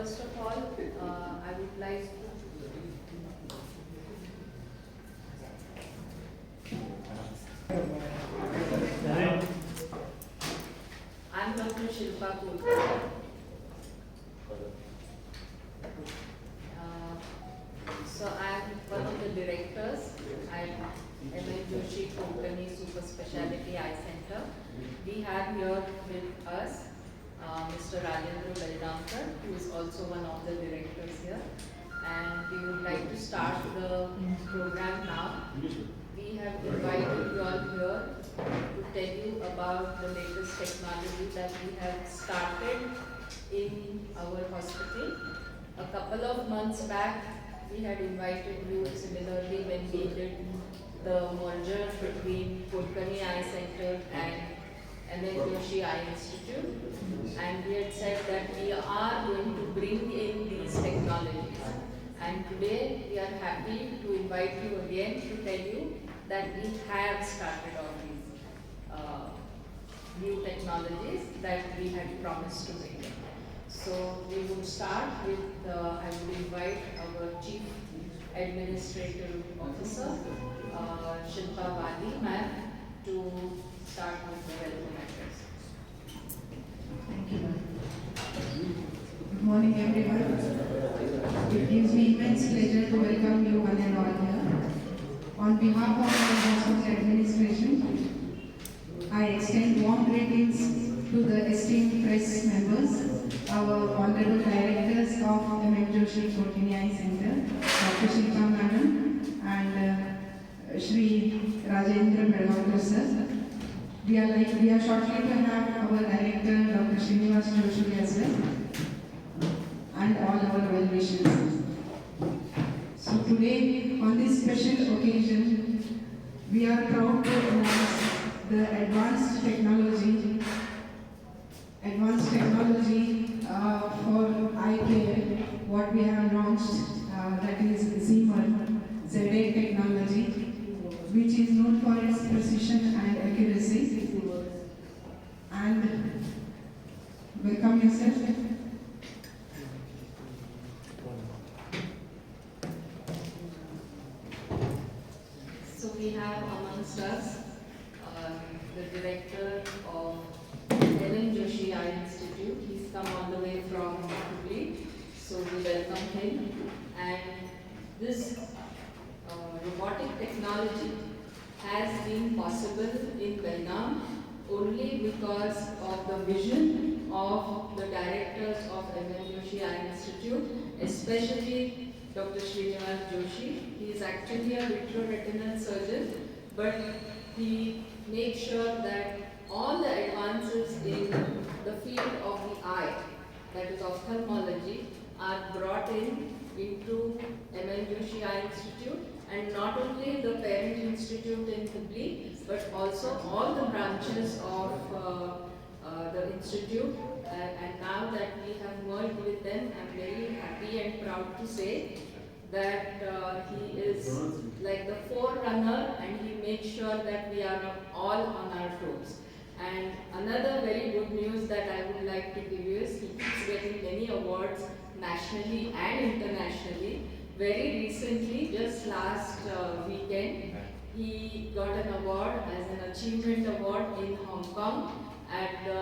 First of all, I would like I'm Dr. Shilpa Kulkarni. So I'm one of the directors at M.N. Joshi Kulkarni Super Speciality Eye Center. We have here with us Mr. Rajendra Beldamkar, who is also one of the directors here. And we would like to start the program now. We have invited you all here to tell you about the latest technology that we have started in our hospital. A couple of months back, we had invited you similarly when we did the merger between Kulkarni Eye Center and M.N. Joshi Eye Institute, and we had said that we are going to bring in these technologies. And today we are happy to invite you again to tell you that we have started on these new technologies that we had promised to bring in. So we would start with, I would invite our Chief Administrative Officer, Shilpa Wali ma'am, to start with the welcome address. Thank you, ma'am. Good morning, everyone. It gives me immense pleasure to welcome you one and all here. On behalf of the hospital administration, I extend warm greetings to the esteemed press members, our honorable directors of M.N. Joshi Kulkarni Eye Center, Dr. Shilpa Madam and Shri Rajendra Beldamkar sir. We are shortly to have our director Dr. Srinivas Joshi as well, and all our well wishers. So today, on this special occasion, we are proud to announce the advanced technology for eye care, what we have launched, that is Zimmer ZA technology, which is known for its precision and accuracy. And welcome yourself. So we have amongst us the director of M.N. Joshi Eye Institute. He's come all the way from Hubli, so we welcome him. And this robotic technology has been possible in Belgaum only because of the vision of the directors of M.N. Joshi Eye Institute, especially Dr. Srinivas Joshi. He is actually a vitreoretinal surgeon, but he makes sure that all the advances in the field of the eye, that is ophthalmology, are brought into M.N. Joshi Eye Institute, and not only the parent institute in Hubli, but also all the branches of the institute. And now that we have merged with them, I'm very happy and proud to say that he is like the forerunner, and he makes sure that we are all on our toes. And another very good news that I would like to give you is he keeps getting many awards nationally and internationally. Very recently, just last weekend, he got an award as an achievement award in Hong Kong at the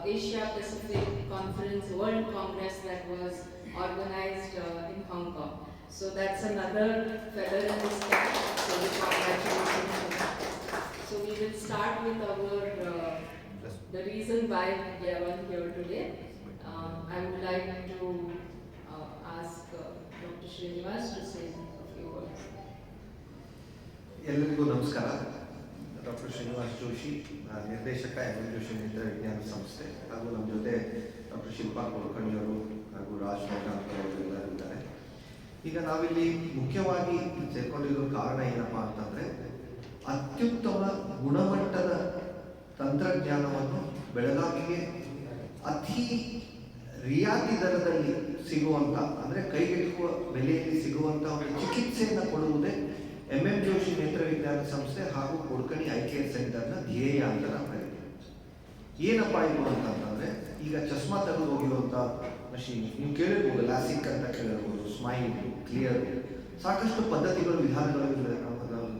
Asia Pacific Conference World Congress that was organized in Hong Kong. So that's another feather in his cap. So congratulations for that. So we will start with our the reason why we are all here today. I would like to ask Dr. Srinivas to say a few words. ಎಲ್ಲರಿಗೂ ನಮಸ್ಕಾರ. Doctor Srinivas Joshi, ನಿರ್ದೇಶಕ M.N. Joshi ನೇತ್ರ ವಿಜ್ಞಾನ ಸಂಸ್ಥೆ, ಹಾಗೂ ನಮ್ಮ ಜೊತೆ doctor Shilpa Kulkarni ಅವರು ಹಾಗೂ ರಾಜ್ ಬೆಲ್ಗಾಂಕರ್ ಅವರು ಎಲ್ಲರೂ ಇದ್ದಾರೆ. ಈಗ ನಾವಿಲ್ಲಿ ಮುಖ್ಯವಾಗಿ ಸೇರ್ಕೊಂಡಿರೋ ಕಾರಣ ಏನಪ್ಪ ಅಂತಂದರೆ, ಅತ್ಯುತ್ತಮ ಗುಣಮಟ್ಟದ ತಂತ್ರಜ್ಞಾನವನ್ನು ಬೆಳಗಾವಿಗೆ ಅತಿ ರಿಯಾಯಿತಿ ದರದಲ್ಲಿ ಸಿಗುವಂಥ, ಅಂದರೆ ಕೈಗೆಟುಕುವ ಬೆಲೆಯಲ್ಲಿ ಸಿಗುವಂಥ ಒಂದು ಚಿಕಿತ್ಸೆಯನ್ನು ಕೊಡುವುದೇ M.M. ಜೋಶಿ ನೇತ್ರ ವಿಜ್ಞಾನ ಸಂಸ್ಥೆ ಹಾಗೂ ಕುಲಕರ್ಣಿ ಐ ಕೇರ್ ಸೆಂಟರ್ನ ಧ್ಯೇಯ ಅಂತ ನಾವು ಹೇಳ್ತೀವಿ. ಏನಪ್ಪ ಇದು ಅಂತಂದರೆ, ಈಗ ಚಸ್ಮಾ ತೆಗೆದು ಹೋಗಿರುವಂಥ ಮಷೀನ್ ನೀವು ಕೇಳಿರ್ಬೋದು, ಲ್ಯಾಸಿಕ್ ಅಂತ ಕೇಳಿರ್ಬೋದು, ಸ್ಮೈಲ್, ಕ್ಲಿಯರ್, ಸಾಕಷ್ಟು ಪದ್ಧತಿಗಳು ವಿಧಾನಗಳು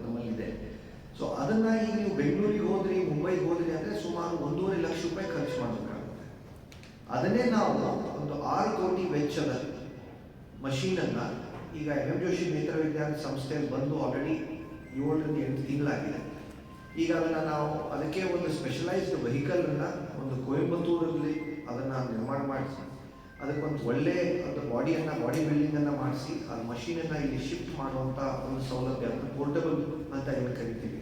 ನಮ್ಮಲ್ಲಿದೆ. ಸೊ ಅದನ್ನು ಈಗ ನೀವು ಬೆಂಗಳೂರಿಗೆ ಹೋದ್ರಿ, ಮುಂಬೈಗೆ ಹೋದ್ರಿ ಅಂದರೆ ಸುಮಾರು 1.5 ಲಕ್ಷ ರೂಪಾಯಿ ಖರ್ಚು ಮಾಡಬೇಕಾಗುತ್ತೆ. ಅದನ್ನೇ ನಾವು ಒಂದು 6 ಕೋಟಿ ವೆಚ್ಚದ ಮಷೀನನ್ನು ಈಗ ಎಂ ಜೋಶಿ ನೇತ್ರ ವಿಜ್ಞಾನ ಸಂಸ್ಥೆಯಲ್ಲಿ ಬಂದು ಆಲ್ರೆಡಿ 7 ರಿಂದ 8 ತಿಂಗಳಾಗಿದೆ. ಈಗ ಅದನ್ನು ನಾವು ಅದಕ್ಕೆ ಒಂದು ಸ್ಪೆಷಲೈಸ್ಡ್ ವೆಹಿಕಲನ್ನು ಒಂದು ಕೊಯಂಬತ್ತೂರಲ್ಲಿ ಅದನ್ನು ನಿರ್ಮಾಣ ಮಾಡಿಸಿ ಅದಕ್ಕೊಂದು ಒಳ್ಳೆ ಒಂದು ಬಾಡಿ ಬಿಲ್ಡಿಂಗನ್ನು ಮಾಡಿಸಿ ಆ ಮಷೀನನ್ನು ಇಲ್ಲಿ ಶಿಫ್ಟ್ ಮಾಡುವಂಥ ಒಂದು ಸೌಲಭ್ಯ, ಅದನ್ನು ಪೋರ್ಟಬಲ್ ಅಂತ ಏನು ಕರಿತೀವಿ.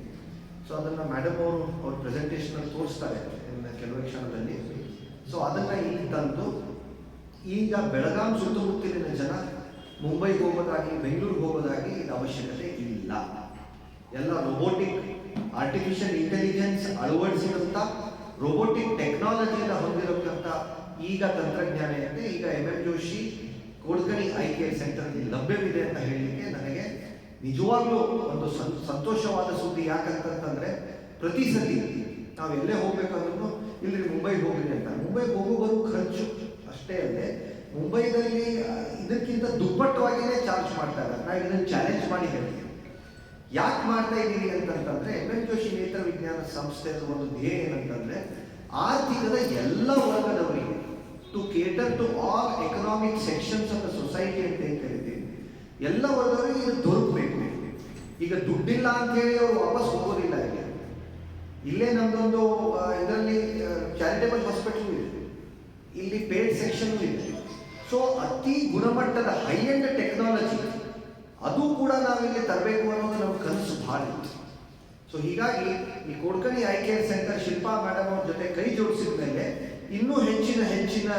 ಸೊ ಅದನ್ನು ಮೇಡಮ್ ಅವ್ರ ಪ್ರೆಸೆಂಟೇಷನಲ್ಲಿ ತೋರಿಸ್ತಾರೆ ಇನ್ನು ಕೆಲವೇ ಕ್ಷಣದಲ್ಲಿ. ಸೊ ಅದನ್ನು ಇಲ್ಲಿ ತಂದು ಈಗ ಬೆಳಗಾಂ ಸುತ್ತಮುತ್ತಲಿನ ಜನ ಮುಂಬೈಗೆ ಹೋಗೋದಾಗಿ, ಬೆಂಗಳೂರಿಗೆ ಹೋಗೋದಾಗಿ ಇದು ಅವಶ್ಯಕತೆ ಇಲ್ಲ. ಎಲ್ಲ ರೋಬೋಟಿಕ್, ಆರ್ಟಿಫಿಷಿಯಲ್ ಇಂಟೆಲಿಜೆನ್ಸ್ ಅಳವಡಿಸಿದಂಥ ರೋಬೋಟಿಕ್ ಟೆಕ್ನಾಲಜಿಯಿಂದ ಹೊಂದಿರತಕ್ಕಂಥ ಈಗ ತಂತ್ರಜ್ಞಾನ ಇದೆ. ಈಗ M Joshi Kodkani eye care centre ಲಭ್ಯವಿದೆ ಅಂತ ಹೇಳಲಿಕ್ಕೆ ನನಗೆ ನಿಜವಾಗ್ಲೂ ಒಂದು ಸಂತೋಷವಾದ ಸುದ್ದಿ. ಯಾಕಂತಂದ್ರೆ ಪ್ರತಿ ಸತಿ ನಾವು ಎಲ್ಲೇ ಹೋಗ್ಬೇಕಂದ್ರೂ ಇಲ್ಲಿ ಮುಂಬೈಗೆ ಹೋಗಿರಿ ಅಂತ, ಮುಂಬೈಗೆ ಬರೋ ಖರ್ಚು ಅಷ್ಟೇ ಅಲ್ಲದೆ ಮುಂಬೈದಲ್ಲಿ ಇದಕ್ಕಿಂತ ದುಪ್ಪಟ್ಟವಾಗಿಯೇ ಚಾರ್ಜ್ ಮಾಡ್ತಾರೆ. ನಾವು ಇದನ್ನು ಚಾಲೆಂಜ್ ಮಾಡಿ ಹೇಳ್ತೀವಿ. ಯಾಕೆ ಮಾಡ್ತಾ ಇದ್ದೀವಿ ಅಂತಂತಂದ್ರೆ ಎಂ ಜೋಶಿ ನೇತ್ರ ವಿಜ್ಞಾನ ಸಂಸ್ಥೆಯ ಒಂದು ಧ್ಯೇಯ ಏನಂತಂದ್ರೆ ಆರ್ಥಿಕದ ಎಲ್ಲ ವರ್ಗದವರಿಗೆ, to cater to all economic sections of the society ಅಂತ ಏನು ಕರಿತೀವಿ, ಎಲ್ಲ ವರ್ಗದವರಿಗೆ ಇದು ದೊರಕಬೇಕು. ಈಗ ದುಡ್ಡಿಲ್ಲ ಅಂತ ಹೇಳಿ ಅವರು ವಾಪಸ್ ಹೋಗೋದಿಲ್ಲ. ಇಲ್ಲೇ ನಮ್ದೊಂದು ಇದರಲ್ಲಿ ಚಾರಿಟೇಬಲ್ ಹಾಸ್ಪಿಟಲ್ ಇದೆ, ಇಲ್ಲಿ ಪೇಡ್ ಸೆಕ್ಷನ್ ಇದೆ. ಸೊ ಅತಿ ಗುಣಮಟ್ಟದ ಹೈ ಎಂಡ್ ಟೆಕ್ನಾಲಜಿ ಅದು ಕೂಡ ನಾವಿಲ್ಲಿ ತರಬೇಕು ಅನ್ನೋದು ನಮ್ಮ ಕನಸು ಭಾಳ ಇತ್ತು. ಸೊ ಹೀಗಾಗಿ ಈ Kodkani eye care centre Shilpa madam ಅವ್ರ ಜೊತೆ ಕೈ ಜೋಡಿಸಿದ ಮೇಲೆ ಇನ್ನೂ ಹೆಚ್ಚಿನ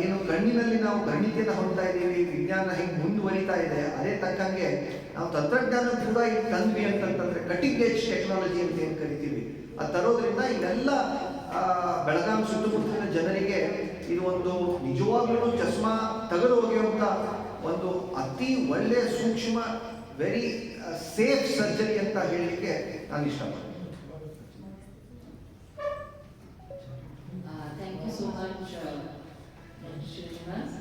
ಏನು ಕಣ್ಣಿನಲ್ಲಿ ನಾವು ಗಣಿತನ ಹೊಂದ್ತಾ ಇದ್ದೀವಿ, ವಿಜ್ಞಾನ ಹೆಂಗೆ ಮುಂದುವರಿತಾ ಇದೆ, ಅದೇ ತಕ್ಕಂಗೆ ನಾವು ತಂತ್ರಜ್ಞಾನ ಕೂಡ ಇಲ್ಲಿ ತಂದ್ವಿ ಅಂತಂತಂದ್ರೆ ಕಟಿಂಗ್ ಏಜ್ ಟೆಕ್ನಾಲಜಿ ಅಂತ ಏನು ಕರಿತೀವಿ, ಅದು ತರೋದ್ರಿಂದ ಇದೆಲ್ಲ ಬೆಳಗಾಂ ಸುತ್ತಮುತ್ತಲಿನ ಜನರಿಗೆ ಇದು ಒಂದು ನಿಜವಾಗ್ಲೂ ಚಸ್ಮಾ ತೆಗೆದು ಹೋಗುವಂಥ ಒಂದು ಅತಿ ಒಳ್ಳೆಯ ಸೂಕ್ಷ್ಮ ವೆರಿ ಸೇಫ್ ಸರ್ಜರಿ ಅಂತ ಹೇಳಲಿಕ್ಕೆ ನಾನು ಇಷ್ಟಪಡ್ತೀನಿ. Thank you so much, Srinivas.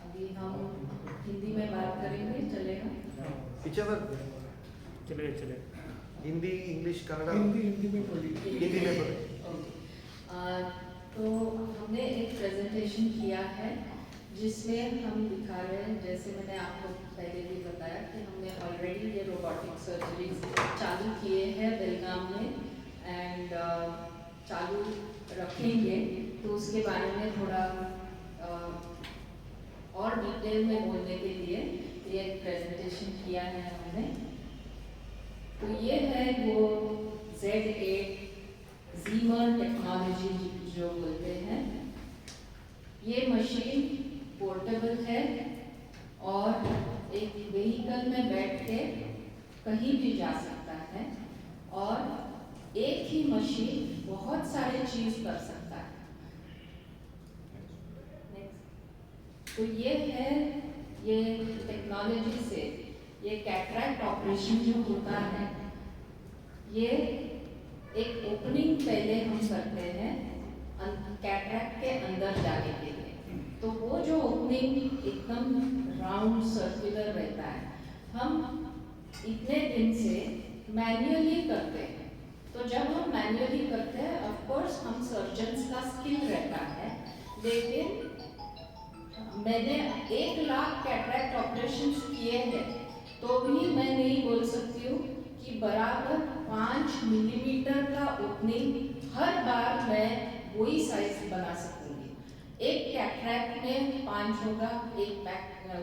अभी हम हिंदी में बात करेंगे, चलेगा? Whichever, चलेगा। हिंदी, इंग्लिश, कन्नड़ा, हिंदी में पढ़िए। हिंदी में पढ़िए। तो हमने एक प्रेजेंटेशन किया है जिसमें हम दिखा रहे हैं, जैसे मैंने आपको पहले भी बताया कि हमने ऑलरेडी ये रोबोटिक सर्जरीज चालू किए हैं बेलगाम में एंड चालू रखेंगे। तो उसके बारे में थोड़ा और डिटेल में बोलने के लिए ये प्रेजेंटेशन किया है हमने। तो ये है वो Z8 ज़ीमर टेक्नोलॉजी जो बोलते हैं। ये मशीन पोर्टेबल है और एक व्हीकल में बैठ के कहीं भी जा सकता है और एक ही मशीन बहुत सारे चीज कर सकता है। तो ये है, ये टेक्नोलॉजी से ये कैटरैक्ट ऑपरेशन जो होता है, ये एक ओपनिंग पहले हम करते हैं कैटरैक्ट के अंदर जाने के लिए। तो वो जो ओपनिंग एकदम राउंड सर्कुलर रहता है, हम इतने दिन से मैन्युअली करते हैं। तो जब हम मैन्युअली करते हैं, ऑफ कोर्स हम सर्जन्स का स्किल रहता है, लेकिन मैंने 1 लाख कैटरैक्ट ऑपरेशंस किए हैं तो भी मैं नहीं बोल सकती हूँ कि बराबर 5 मिलीमीटर का ओपनिंग हर बार मैं वही साइज बना सकूंगी। एक कैटरैक्ट में 5 होगा, एक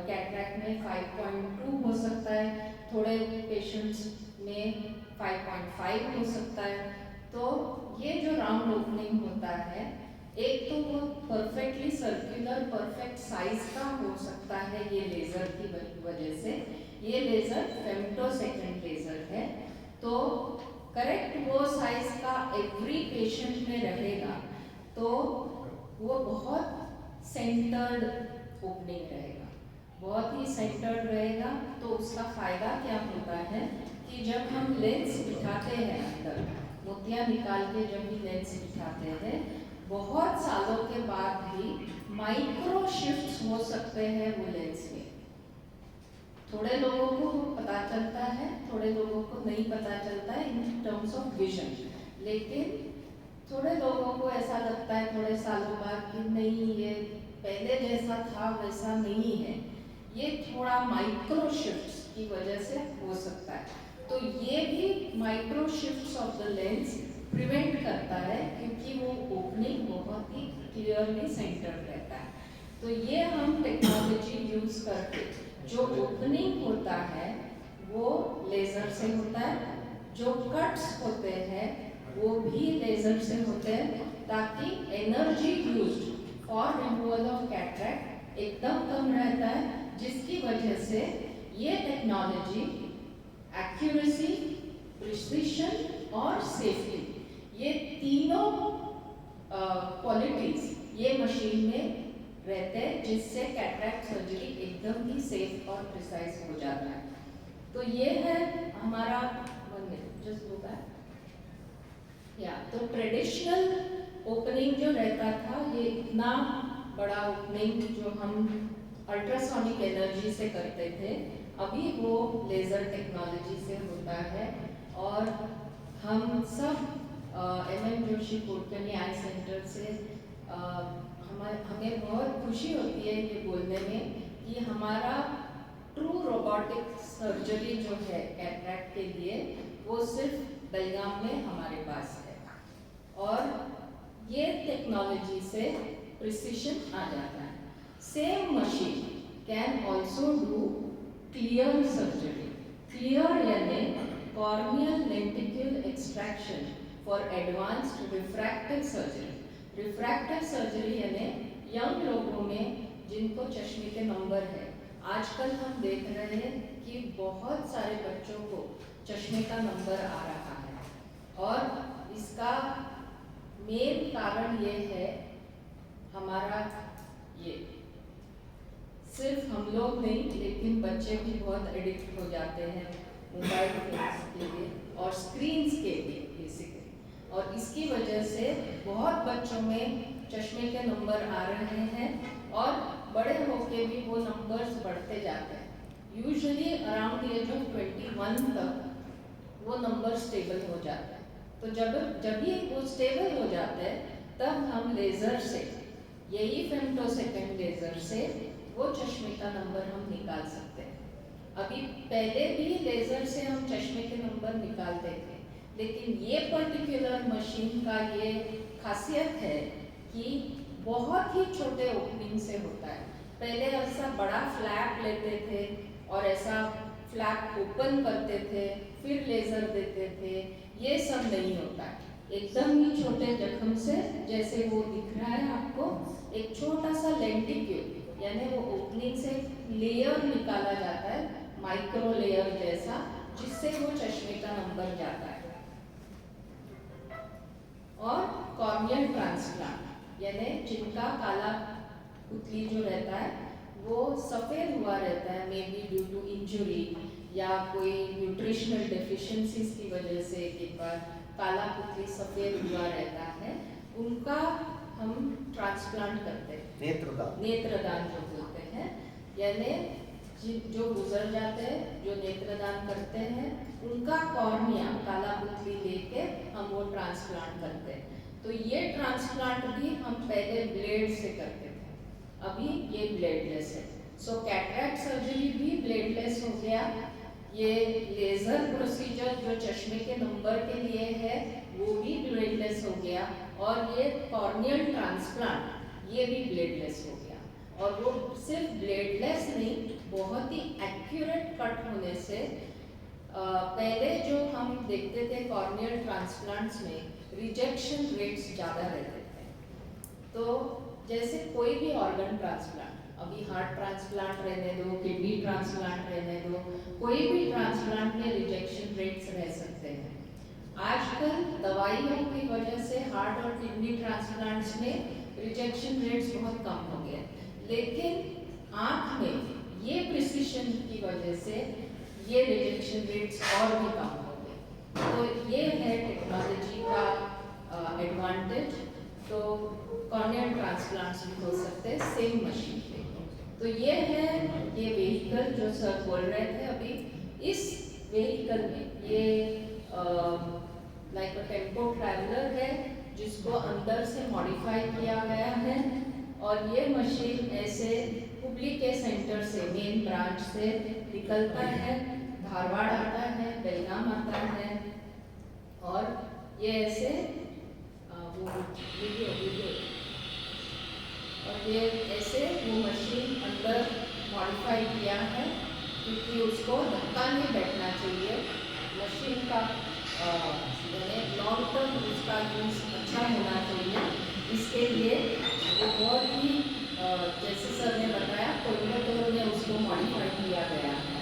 कैटरैक्ट में 5.2 हो सकता है, थोड़े पेशेंट्स में 5.5 हो सकता है। तो ये जो राउंड ओपनिंग होता है, एक तो वो परफेक्टली सर्कुलर परफेक्ट साइज का हो सकता है ये लेज़र की वजह से। ये लेज़र फेम्टोसेकंड लेज़र है, तो करेक्ट वो साइज का एवरी पेशेंट में रहेगा, तो वो बहुत सेंटर्ड ओपनिंग रहेगा, बहुत ही सेंटर्ड रहेगा। तो उसका फ़ायदा क्या होता है कि जब हम लेंस बिठाते हैं अंदर, मोतियाँ निकाल के जब भी लेंस दिखाते हैं, बहुत सालों के बाद भी माइक्रो शिफ्ट्स हो सकते हैं वो लेंस में। थोड़े लोगों को पता चलता है, थोड़े लोगों को नहीं पता चलता है इन टर्म्स ऑफ विजन, लेकिन थोड़े लोगों को ऐसा लगता है थोड़े सालों बाद कि नहीं, ये पहले जैसा था वैसा नहीं है। ये थोड़ा माइक्रो शिफ्ट्स की वजह से हो सकता है। तो ये भी micro shifts of the lens prevent करता है, क्योंकि वो ओपनिंग बहुत ही क्लियरली सेंटर्ड रहता है। तो ये हम टेक्नोलॉजी यूज करके जो ओपनिंग होता है वो लेजर से होता है, जो कट्स होते हैं वो भी लेजर से होते हैं, ताकि energy used for removal of cataract एकदम कम रहता है, जिसकी वजह से ये टेक्नोलॉजी एक्यूरेसी, प्रिसिशन और सेफ्टी, ये तीनों क्वालिटीज ये मशीन में रहते हैं, जिससे कैटरैक्ट सर्जरी एकदम ही सेफ और प्रिसाइज हो जाता है। तो ये है हमारा जस्ट होता है या तो ट्रेडिशनल ओपनिंग जो रहता था, ये इतना बड़ा ओपनिंग जो हम अल्ट्रासोनिक एनर्जी से करते थे, अभी वो लेज़र टेक्नोलॉजी से होता है। और हम सब MM जोशी कोटकनी आई सेंटर से हमें बहुत खुशी होती है ये बोलने में कि हमारा ट्रू रोबोटिक सर्जरी जो है कैटरैक्ट के लिए, वो सिर्फ बेलगाम में हमारे पास है। और ये टेक्नोलॉजी से प्रिसिशन आ जाता है। Same machine can also do CLEAR surgery. CLEAR यानी corneal lenticule extraction for advanced refractive surgery. Refractive surgery यानी यंग लोगों में जिनको चश्मे के नंबर है। आजकल हम देख रहे हैं कि बहुत सारे बच्चों को चश्मे का नंबर आ रहा है, और इसका मेन कारण ये है हमारा, ये सिर्फ हम लोग नहीं लेकिन बच्चे भी बहुत एडिक्ट हो जाते हैं मोबाइल फोन्स के लिए और स्क्रीन्स के लिए बेसिकली, और इसकी वजह से बहुत बच्चों में चश्मे के नंबर आ रहे हैं, और बड़े होके भी वो नंबर्स बढ़ते जाते हैं। यूजुअली अराउंड एज ऑफ 21 तक वो नंबर स्टेबल हो जाता है। तो जब भी वो स्टेबल हो जाते हैं, तब हम लेज़र से, यही फेम्टोसेकंड लेज़र से वो चश्मे का नंबर हम निकाल सकते हैं। अभी पहले भी लेज़र से हम चश्मे के नंबर निकालते थे, लेकिन ये पर्टिकुलर मशीन का ये खासियत है कि बहुत ही छोटे ओपनिंग से होता है। पहले ऐसा बड़ा फ्लैप लेते थे और ऐसा फ्लैप ओपन करते थे, फिर लेज़र देते थे, ये सब नहीं होता है। एकदम ही छोटे जख्म से, जैसे वो दिख रहा है आपको, एक छोटा सा लेंटिक्यूल यानी वो ओपनिंग से लेयर निकाला जाता है, माइक्रो लेयर जैसा, जिससे वो चश्मे का नंबर जाता है। और कॉर्नियल ट्रांसप्लांट यानी जिनका काला पुतली जो रहता है वो सफ़ेद हुआ रहता है, may be due to injury या कोई न्यूट्रिशनल डेफिशिएंसीज की वजह से एक बार काला पुतली सफ़ेद हुआ रहता है, उनका हम ट्रांसप्लांट करते हैं। नेत्रदान जो बोलते हैं, यानी जो गुजर जाते हैं, जो नेत्रदान करते हैं, उनका कॉर्निया काला पुतली लेके हम वो ट्रांसप्लांट करते हैं। तो ये ट्रांसप्लांट भी हम पहले ब्लेड से करते थे, अभी ये ब्लेडलेस है। सो कैटरैक्ट सर्जरी भी ब्लेडलेस हो गया। ये लेज़र प्रोसीजर जो चश्मे के नंबर के लिए है वो भी ब्लेडलेस हो गया, और ये कॉर्नियल ट्रांसप्लांट ये भी ब्लेडलेस हो गया। और वो सिर्फ ब्लेडलेस नहीं, बहुत ही एक्यूरेट कट होने से पहले जो हम देखते थे कॉर्नियल ट्रांसप्लांट्स में रिजेक्शन रेट्स ज़्यादा रहते थे। तो जैसे कोई भी ऑर्गन ट्रांसप्लांट, अभी हार्ट ट्रांसप्लांट रहने दो, किडनी ट्रांसप्लांट रहने दो, कोई भी ट्रांसप्लांट में रिजेक्शन रेट्स रह सकते हैं। आजकल दवाइयों की वजह से हार्ट और किडनी ट्रांसप्लांट्स में रिजेक्शन रेट्स बहुत कम हो गए, लेकिन आँख में ये प्रिसिशन की वजह से ये रिजेक्शन रेट्स और भी कम हो गए। तो ये है टेक्नोलॉजी का एडवांटेज। तो कॉर्नियल ट्रांसप्लांट्स भी हो सकते हैं सेम मशीन पे। तो ये है ये व्हीकल जो सर बोल रहे थे अभी। इस व्हीकल में ये लाइक अ टेम्पो ट्रैवलर है जिसको अंदर से मॉडिफाई किया गया है, और ये मशीन ऐसे हुबली के सेंटर से मेन ब्रांच से निकलता है, धारवाड़ आता है, बेलगाम आता है, और ये ऐसे वो वीडियो और ये ऐसे वो मशीन अंदर मॉडिफाई किया है क्योंकि उसको धक्का नहीं बैठना चाहिए। मशीन का लॉन्ग टर्म उसका यूज अच्छा होना चाहिए। इसके लिए वो बहुत ही जैसे सर ने बताया कोयम्बटूर में उसको मॉडिफाई किया गया है।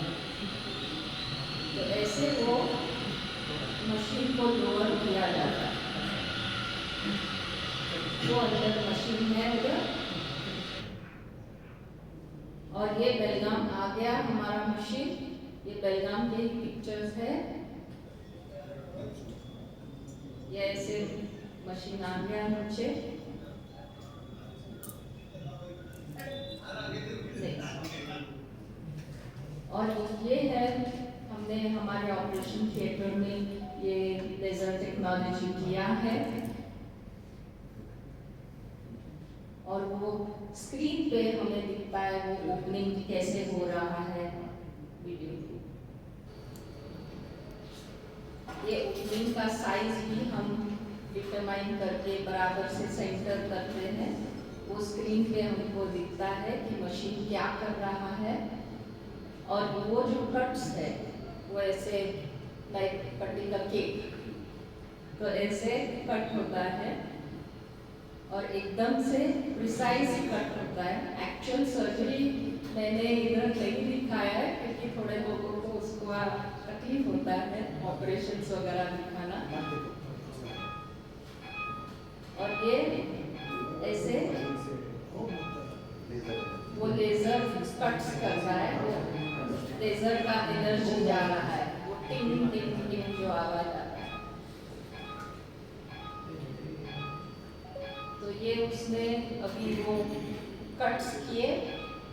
तो ऐसे वो मशीन को लोअर किया जाता है। वो अंदर मशीन है उधर, और ये बेलगाम आ गया हमारा मशीन। ये बेलगाम के पिक्चर्स है। ये ऐसे मशीन आ गया नीचे। और ये है हमने हमारे ऑपरेशन थिएटर में ये लेजर टेक्नोलॉजी किया है, और वो स्क्रीन पे हमें दिखता है वो ओपनिंग कैसे हो रहा है वीडियो। ये ओपनिंग का साइज भी हम डिटरमाइन करके बराबर से सेंटर करते हैं। वो स्क्रीन पे हमको दिखता है कि मशीन क्या कर रहा है, और वो जो कट्स है वो ऐसे लाइक कटिंग का केक, तो ऐसे कट होता है और एकदम से प्रिसाइज कट होता है। एक्चुअल सर्जरी मैंने इधर नहीं दिखाया है क्योंकि थोड़े लोगों को उसको तकलीफ होता है ऑपरेशंस वगैरह दिखाना। और ये ऐसे वो लेजर कट्स कर रहा है, वो लेजर का एनर्जी जा रहा है, वो टिंग टिंग टिंग जो आवाज आता है। तो ये उसने अभी वो कट्स किए,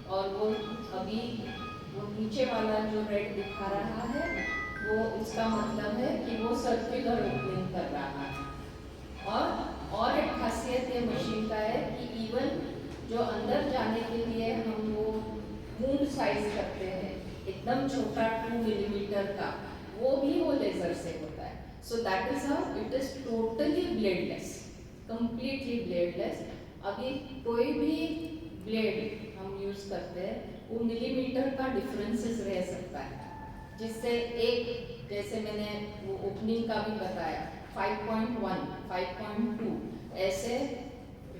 और वो अभी वो नीचे वाला जो रेड दिखा रहा है वो इसका मतलब है कि वो सर्कुलर ओपनिंग कर रहा है। और एक खासियत ये मशीन का है कि इवन जो अंदर जाने के लिए हम वो मून साइज करते हैं एकदम छोटा 2 मिलीमीटर का, वो भी वो लेजर से होता है। So that is how it is totally bladeless, completely bladeless. अभी कोई भी ब्लेड हम यूज करते हैं वो मिलीमीटर का डिफरेंसेस रह सकता है, जिससे एक जैसे मैंने वो ओपनिंग का भी बताया 5.1, 5.2 ऐसे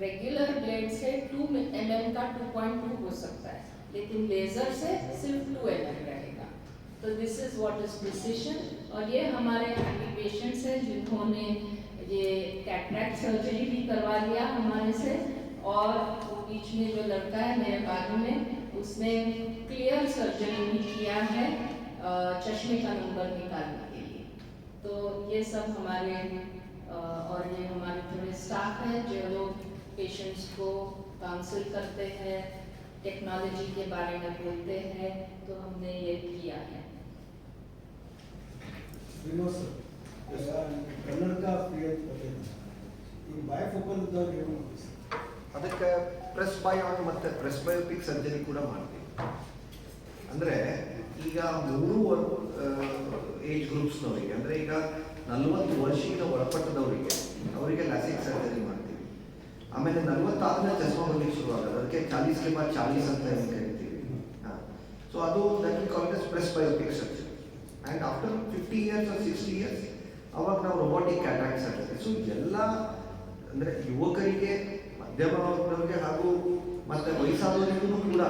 रेगुलर ब्लेड से 2 mm का 2.2 हो सकता है, लेकिन लेजर से सिर्फ 2 mm रहेगा। तो this is what is precision. और ये हमारे हैप्पी पेशेंट्स हैं जिन्होंने ये कैटरैक्ट सर्जरी भी करवा लिया हमारे से, और वो बीच में जो लड़का है मेरे बाजू में उसने क्लियर सर्जरी भी किया है चश्मे का नंबर निकालने के लिए। तो ये सब हमारे और ये हमारे थोड़े स्टाफ हैं जो लोग पेशेंट्स को काउंसिल करते हैं, टेक्नोलॉजी के बारे में बोलते हैं, तो हमने ये किया है। विनोद सर, कन्नड़ का प्रिय ಈ ಬೈಫೋಕಲ್ ಇದ್ದವ್ರು ಏನು ಮಾಡ್ತೀವಿ ಸರ್? ಅದಕ್ಕೆ ಪ್ರೆಸ್ ಬಯೋನ್ ಮತ್ತು ಪ್ರೆಸ್ ಬಯೋಪಿಕ್ ಸರ್ಜರಿ ಕೂಡ ಮಾಡ್ತೀವಿ. ಅಂದರೆ ಈಗ 3 ಏಜ್ ಗ್ರೂಪ್ಸ್ನವರಿಗೆ, ಅಂದರೆ ಈಗ 40 ವರ್ಷದಿಂದ ಒಳಪಟ್ಟದವರಿಗೆ ಅವರಿಗೆ ಲ್ಯಾಸಿಕ್ ಸರ್ಜರಿ ಮಾಡ್ತೀವಿ. ಆಮೇಲೆ 40 ಆದಮೇಲೆ ಚಸ್ಮಾ ಬರ್ಲಿಕ್ಕೆ ಶುರುವಾಗೋದು, ಅದಕ್ಕೆ 40 ಕೆ ಬಾದ್ 40 ಅಂತ ಏನು ಕರಿತೀವಿ. ಸೊ ಅದು that we call it press biopic surgery. And after 50 years or 60 years ಅವಾಗ ನಾವು ರೊಬೋಟಿಕ್ ಕ್ಯಾಟ್ರಾಕ್ಟ್ ಸರ್ಜರಿ. ಸೊ ಎಲ್ಲ ಅಂದರೆ ಯುವಕರಿಗೆ, ಮಧ್ಯಮ ವರ್ಗದವರಿಗೆ ಹಾಗೂ ಮತ್ತು ವಯಸ್ಸಾದವರಿಗೂ ಕೂಡ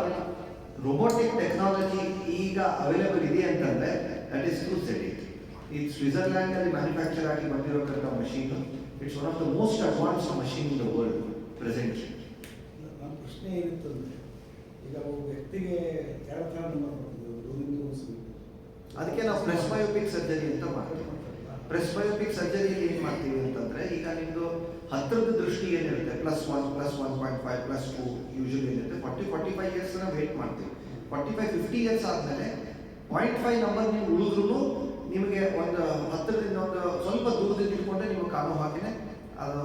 ರೋಬೋಟಿಕ್ ಟೆಕ್ನಾಲಜಿ ಈಗ ಅವೈಲೇಬಲ್ ಇದೆ ಅಂತಂದರೆ that is to set it. ಇದು ಸ್ವಿಟ್ಜರ್ಲ್ಯಾಂಡಲ್ಲಿ ಮ್ಯಾನುಫ್ಯಾಕ್ಚರ್ ಆಗಿ ಬಂದಿರೋಂಥ machine. It's one of the most advanced machine in the world presently. ನನ್ನ ಪ್ರಶ್ನೆ ಏನಿತ್ತಂದರೆ, ಈಗ ಒಬ್ಬ ವ್ಯಕ್ತಿಗೆ 2 ಥರ ನಂಬರ್ ಬರ್ತದೆ, ಅದಕ್ಕೆ ನಾವು ಪ್ರೆಸ್ ಬಯೋಪಿಕ್ ಸರ್ಜರಿ ಅಂತ ಮಾಡ್ತೀವಿ. ಪ್ರೆಸ್ಬಯೋಪಿಕ್ ಸರ್ಜರಿಯಲ್ಲಿ ಏನು ಮಾಡ್ತೀವಿ ಅಂತಂದರೆ, ಈಗ ನಿಮ್ಮದು ಹತ್ತಿರದ ದೃಷ್ಟಿ ಏನಿರುತ್ತೆ +1 +1.5 +2 ಯೂಶಲಿ ಏನಿರುತ್ತೆ 40-45 ಇಯರ್ಸ್ ನಾವು ವೇಟ್ ಮಾಡ್ತೀವಿ. 45-50 ಇಯರ್ಸ್ ಆದಮೇಲೆ 0.5 ನಂಬರ್ ನೀವು ಉಳಿದ್ರೂ ನಿಮಗೆ ಒಂದು ಹತ್ತಿರದಿಂದ ಒಂದು ಸ್ವಲ್ಪ ದೂರದಿಂದ ಇಟ್ಕೊಂಡ್ರೆ ನಿಮಗೆ ಕಾಣೋ ಹಾಗೆಯೇ ಅದು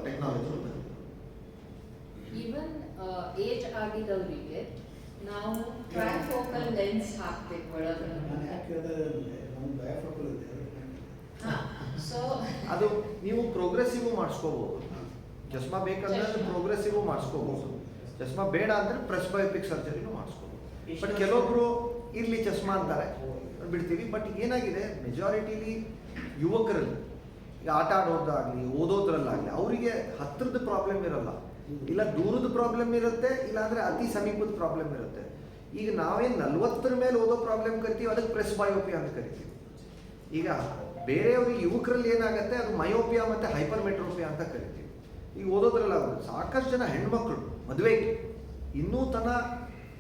ಟೆಕ್ನಾಲಜಿ ಬರುತ್ತೆ. ಈವನ್ ಏಜ್ ಆಗಿದವರಿಗೆ ನಾವು ಟ್ರೈಫೋಕಲ್ ಲೆನ್ಸ್ ಹಾಕ್ಬೇಕು ಒಳಗಡೆ. ನಾನು ಯಾಕೆ ಹೇಳಿದೆ ಅಂದರೆ ನಮ್ಮ ಬಯೋಫೋಕಲ್ ಇದೆ. ಸೊ ಅದು ನೀವು ಪ್ರೋಗ್ರೆಸಿವ್ ಮಾಡಿಸ್ಕೋಬಹುದು. ಚಸ್ಮಾ ಬೇಕಂದ್ರೆ ಪ್ರೋಗ್ರೆಸಿವ್ ಮಾಡಿಸ್ಕೋಬಹುದು. ಚಸ್ಮಾ ಬೇಡ ಅಂದರೆ ಪ್ರೆಸ್ಬಯೋಪಿಕ್ ಸರ್ಜರಿನೂ ಮಾಡಿಸ್ಕೋಬಹುದು. ಬಟ್ ಕೆಲವೊಬ್ರು ಇರ್ಲಿ ಚಸ್ಮಾ ಅಂತಾರೆ, ಬಿಡ್ತೀವಿ. ಬಟ್ ಏನಾಗಿದೆ, ಮೆಜಾರಿಟಿಲಿ ಯುವಕರಲ್ಲಿ ಈಗ ಆಟ ಆಡೋದಾಗಲಿ ಓದೋದ್ರಲ್ಲಾಗಲಿ ಅವರಿಗೆ ಹತ್ತಿರದ ಪ್ರಾಬ್ಲಮ್ ಇರಲ್ಲ, ಇಲ್ಲ ದೂರದ ಪ್ರಾಬ್ಲಮ್ ಇರುತ್ತೆ, ಇಲ್ಲಾಂದರೆ ಅತಿ ಸಮೀಪದ ಪ್ರಾಬ್ಲಮ್ ಇರುತ್ತೆ. ಈಗ ನಾವೇನು 40 ಮೇಲೆ ಓದೋ ಪ್ರಾಬ್ಲಮ್ ಕರಿತೀವಿ, ಅದಕ್ಕೆ ಪ್ರೆಸ್ಬಯೋಪಿಯಾ ಅಂತ ಕರಿತೀವಿ. ಈಗ ಬೇರೆಯವ್ರಿಗೆ ಯುವಕರಲ್ಲಿ ಏನಾಗುತ್ತೆ, ಅದು ಮಯೋಪಿಯಾ ಮತ್ತು ಹೈಪರ್ಮೆಟ್ರೋಪಿಯಾ ಅಂತ ಕರಿತೀವಿ. ಈಗ ಓದೋದ್ರಲ್ಲ ಸಾಕಷ್ಟು ಜನ ಹೆಣ್ಮಕ್ಳು ಮದುವೆಗೆ ಇನ್ನೂ ತನ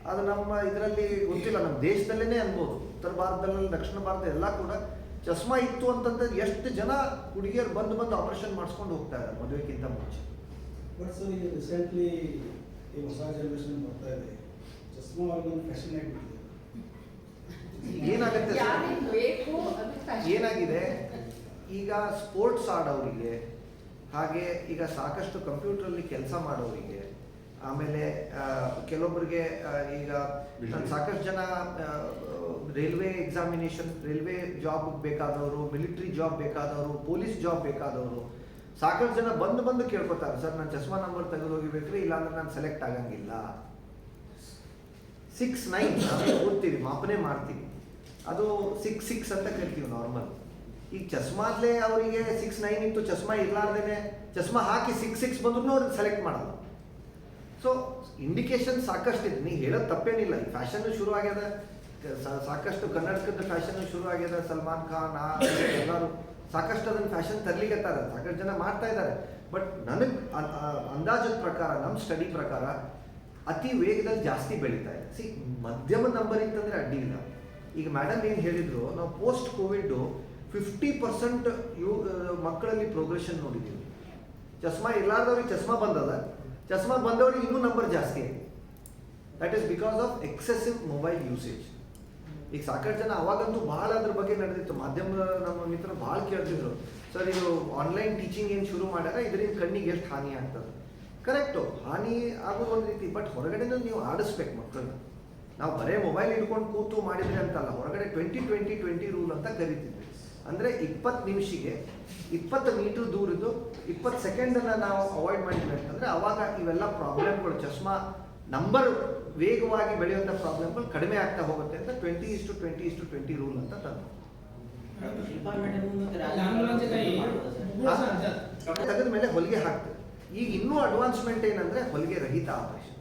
ಅದು ನಮ್ಮ ಇದರಲ್ಲಿ ಗೊತ್ತಿಲ್ಲ, ನಮ್ಮ ದೇಶದಲ್ಲೇ ಅನ್ಬೋದು, ಉತ್ತರ ಭಾರತದಲ್ಲಿ ದಕ್ಷಿಣ ಭಾರತ ಎಲ್ಲ ಕೂಡ ಚಸ್ಮಾ ಇತ್ತು ಅಂತಂದ್ರೆ ಎಷ್ಟು ಜನ ಹುಡುಗಿಯರು ಬಂದು ಆಪರೇಷನ್ ಮಾಡಿಸ್ಕೊಂಡು ಹೋಗ್ತಾ ಇದ್ದಾರೆ ಮದುವೆಗಿಂತ ಮುಂಚೆ. ಬಟ್ ಸರ್ ಈಗ ರೀಸೆಂಟ್ಲಿ ಈ ಹೊಸ ಜನರೇಷನ್ ಬರ್ತಾ ಇದೆ, ಚಸ್ಮಾ ಅವ್ರಿಗೊಂದು ಫ್ಯಾಷನ್ ಆಗಿಬಿಟ್ಟಿದೆ. ಏನಾಗುತ್ತೆ ಸರ್? ಯಾರಿಗೆ ಬೇಕು ಅದು fashion. ಏನಾಗಿದೆ ಈಗ ಸ್ಪೋರ್ಟ್ಸ್ ಆಡೋರಿಗೆ, ಹಾಗೆ ಈಗ ಸಾಕಷ್ಟು ಕಂಪ್ಯೂಟ್ರಲ್ಲಿ ಕೆಲಸ ಮಾಡೋರಿಗೆ, ಆಮೇಲೆ ಕೆಲವೊಬ್ಬರಿಗೆ ಈಗ ಸಾಕಷ್ಟು ಜನ ರೈಲ್ವೆ ಎಕ್ಸಾಮಿನೇಷನ್, ರೈಲ್ವೆ ಜಾಬ್ ಬೇಕಾದವರು, ಮಿಲಿಟ್ರಿ ಜಾಬ್ ಬೇಕಾದವರು, ಪೊಲೀಸ್ ಜಾಬ್ ಬೇಕಾದವರು, ಸಾಕಷ್ಟು ಜನ ಬಂದು ಕೇಳ್ಕೊತಾರೆ, ಸರ್ ನಾನು ಚಸ್ಮಾ ನಂಬರ್ ತೆಗೆದು ಹೋಗಿಬೇಕ್ರಿ, ಇಲ್ಲಾಂದ್ರೆ ನಾನು ಸೆಲೆಕ್ಟ್ ಆಗಂಗಿಲ್ಲ. 6-9 ನಾವು ಓದ್ತೀವಿ, ಮಾಪನೆ ಮಾಡ್ತೀವಿ, ಅದು 6-6 ಅಂತ ಕರಿತೀವಿ ನಾರ್ಮಲ್. ಈಗ ಚಸ್ಮಾದ್ಲೇ ಅವರಿಗೆ 6-9 ಇತ್ತು, ಚಸ್ಮಾ ಇರ್ಲಾರ್ದೇನೆ ಚಸ್ಮಾ ಹಾಕಿ 6-6 ಬಂದ್ರೂ ಅವ್ರಿಗೆ ಸೆಲೆಕ್ಟ್ ಮಾಡಲ್ಲ. ಸೊ ಇಂಡಿಕೇಶನ್ ಸಾಕಷ್ಟು ಇದೆ, ನೀವು ಹೇಳೋದು ತಪ್ಪೇನಿಲ್ಲ. ಈ ಫ್ಯಾಷನ್ನು ಶುರು ಆಗ್ಯದ, ಸಾಕಷ್ಟು ಕನ್ನಡಕದ ಫ್ಯಾಷನ್ನು ಶುರು ಆಗ್ಯದ. ಸಲ್ಮಾನ್ ಖಾನ್ ಎಲ್ಲರೂ ಸಾಕಷ್ಟು ಅದನ್ನು ಫ್ಯಾಷನ್ ತರಲಿಕ್ಕತ್ತಾರೆ, ಸಾಕಷ್ಟು ಜನ ಮಾಡ್ತಾ ಇದ್ದಾರೆ. ಬಟ್ ನನಗೆ ಅಂದಾಜದ ಪ್ರಕಾರ, ನಮ್ಮ ಸ್ಟಡಿ ಪ್ರಕಾರ ಅತಿ ವೇಗದಲ್ಲಿ ಜಾಸ್ತಿ ಬೆಳೀತಾ ಇದೆ. ಮಧ್ಯಮ ನಂಬರ್ ಇತ್ತಂದರೆ ಅಡ್ಡಿ ಇಲ್ಲ. ಈಗ ಮೇಡಮ್ ಏನು ಹೇಳಿದ್ರು, ನಾವು ಪೋಸ್ಟ್ ಕೋವಿಡ್ 50% ಮಕ್ಕಳಲ್ಲಿ ಪ್ರೋಗ್ರೆಷನ್ ನೋಡಿದ್ದೀವಿ. ಚಸ್ಮಾ ಇರ್ಲಾರ್ದವ್ರಿಗೆ ಚಸ್ಮಾ ಬಂದದ, ಚಸ್ಮಾ ಬಂದವ್ರಿಗೆ ಇನ್ನೂ ನಂಬರ್ ಜಾಸ್ತಿ ಆಗಿದೆ. That is because of excessive mobile usage. ಈಗ ಸಾಕಷ್ಟು ಜನ ಅವಾಗಂತೂ ಭಾಳ ಅದ್ರ ಬಗ್ಗೆ ನಡೆದಿತ್ತು, ಮಾಧ್ಯಮ ನಮ್ಮ ಮಿತ್ರರು ಭಾಳ ಕೇಳ್ತಿದ್ರು, ಸರ್ ಇದು ಆನ್ಲೈನ್ ಟೀಚಿಂಗ್ ಏನು ಶುರು ಮಾಡ್ಯಾರ, ಇದರಿಂದ ಕಣ್ಣಿಗೆ ಎಷ್ಟು ಹಾನಿ ಆಗ್ತದೆ. ಕರೆಕ್ಟು, ಹಾನಿ ಆಗೋದು ಒಂದು ರೀತಿ, ಬಟ್ ಹೊರಗಡೆನೂ ನೀವು ಆಡಿಸ್ಬೇಕು ಮಕ್ಕಳನ್ನ. ನಾವು ಬರೇ ಮೊಬೈಲ್ ಹಿಡ್ಕೊಂಡು ಕೂತು ಮಾಡಿದ್ರೆ ಅಂತಲ್ಲ, ಹೊರಗಡೆ 20-20-20 ರೂಲ್ ಅಂತ ಕರಿತಿದ್ವಿ. ಅಂದರೆ 20 ನಿಮಿಷಕ್ಕೆ 20 ಮೀಟರ್ ದೂರದ್ದು 20 ಸೆಕೆಂಡನ್ನು ನಾವು ಅವಾಯ್ಡ್ ಮಾಡಿದ್ವಿ ಅಂತಂದರೆ ಅವಾಗ ಇವೆಲ್ಲ ಪ್ರಾಬ್ಲಮ್ಗಳು, ಚಸ್ಮಾ ನಂಬರ್ ವೇಗವಾಗಿ ಬೆಳೆಯುವಂಥ ಪ್ರಾಬ್ಲಮ್ಗಳು ಕಡಿಮೆ ಆಗ್ತಾ ಹೋಗುತ್ತೆ ಅಂತ 20-20-20 ರೂಲ್ ಅಂತ ತಂದು ತೆಗೆದ ಮೇಲೆ ಹೊಲಿಗೆ ಹಾಕ್ತದೆ. ಈಗ ಇನ್ನೂ ಅಡ್ವಾನ್ಸ್ಮೆಂಟ್ ಏನಂದರೆ ಹೊಲಿಗೆ ರಹಿತ ಆಪರೇಷನ್,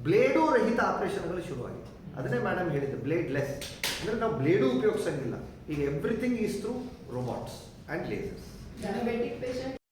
ಬ್ಲೇಡು ರಹಿತ ಆಪರೇಷನ್ಗಳು ಶುರುವಾಗಿದೆ. ಅದನ್ನೇ ಮೇಡಮ್ ಹೇಳಿದ್ದು, ಬ್ಲೇಡ್ ಲೆಸ್, ಅಂದರೆ ನಾವು ಬ್ಲೇಡು ಉಪಯೋಗಿಸಂಗಿಲ್ಲ. ಈಗ everything is through robots and lasers. Diabetic patient